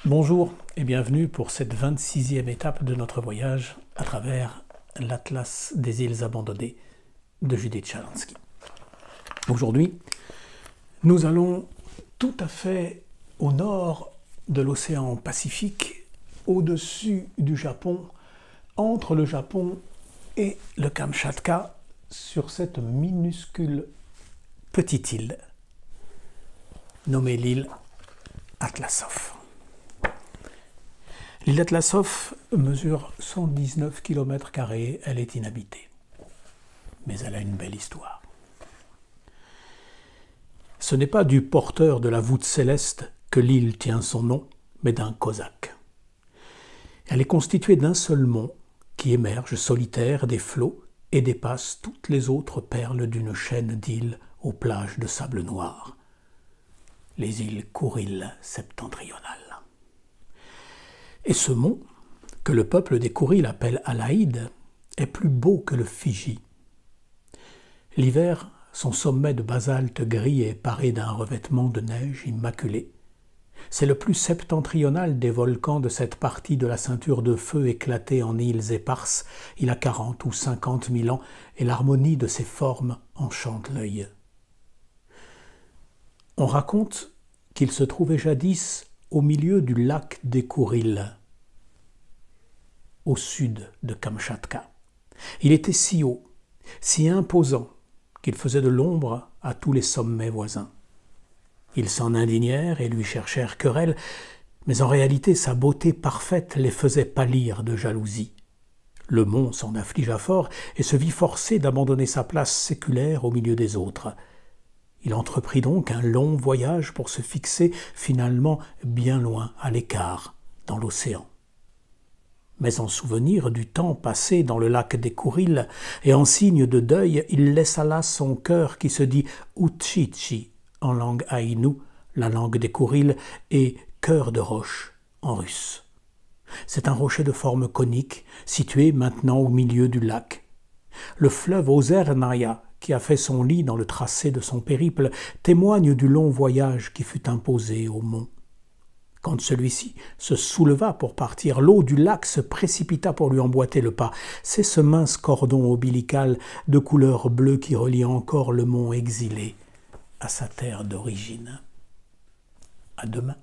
Bonjour et bienvenue pour cette 26e étape de notre voyage à travers l'Atlas des îles abandonnées de Judith Shalansky. Aujourd'hui, nous allons tout à fait au nord de l'océan Pacifique, au-dessus du Japon, entre le Japon et le Kamchatka, sur cette minuscule petite île nommée l'île Atlasov. L'île d'Atlasov mesure 119 km², elle est inhabitée. Mais elle a une belle histoire. Ce n'est pas du porteur de la voûte céleste que l'île tient son nom, mais d'un cosaque. Elle est constituée d'un seul mont qui émerge solitaire des flots et dépasse toutes les autres perles d'une chaîne d'îles aux plages de sable noir. Les îles Kouriles septentrionales. Et ce mont, que le peuple des Kouriles appelle Alaïd, est plus beau que le Fidji. L'hiver, son sommet de basalte gris est paré d'un revêtement de neige immaculé. C'est le plus septentrional des volcans de cette partie de la ceinture de feu éclatée en îles éparses, il a 40 ou 50 000 ans, et l'harmonie de ses formes enchante l'œil. On raconte qu'il se trouvait jadis au milieu du lac des Kouriles, au sud de Kamchatka. Il était si haut, si imposant, qu'il faisait de l'ombre à tous les sommets voisins. Ils s'en indignèrent et lui cherchèrent querelle, mais en réalité sa beauté parfaite les faisait pâlir de jalousie. Le mont s'en affligea fort et se vit forcé d'abandonner sa place séculaire au milieu des autres. Il entreprit donc un long voyage pour se fixer finalement bien loin à l'écart, dans l'océan. Mais en souvenir du temps passé dans le lac des Kouriles, et en signe de deuil, il laissa là son cœur qui se dit Uchichi en langue aïnou, la langue des Kouriles, et cœur de roche en russe. C'est un rocher de forme conique, situé maintenant au milieu du lac. Le fleuve Ozernaya, qui a fait son lit dans le tracé de son périple, témoigne du long voyage qui fut imposé au mont. Quand celui-ci se souleva pour partir, l'eau du lac se précipita pour lui emboîter le pas. C'est ce mince cordon ombilical de couleur bleue qui relie encore le mont exilé à sa terre d'origine. À demain.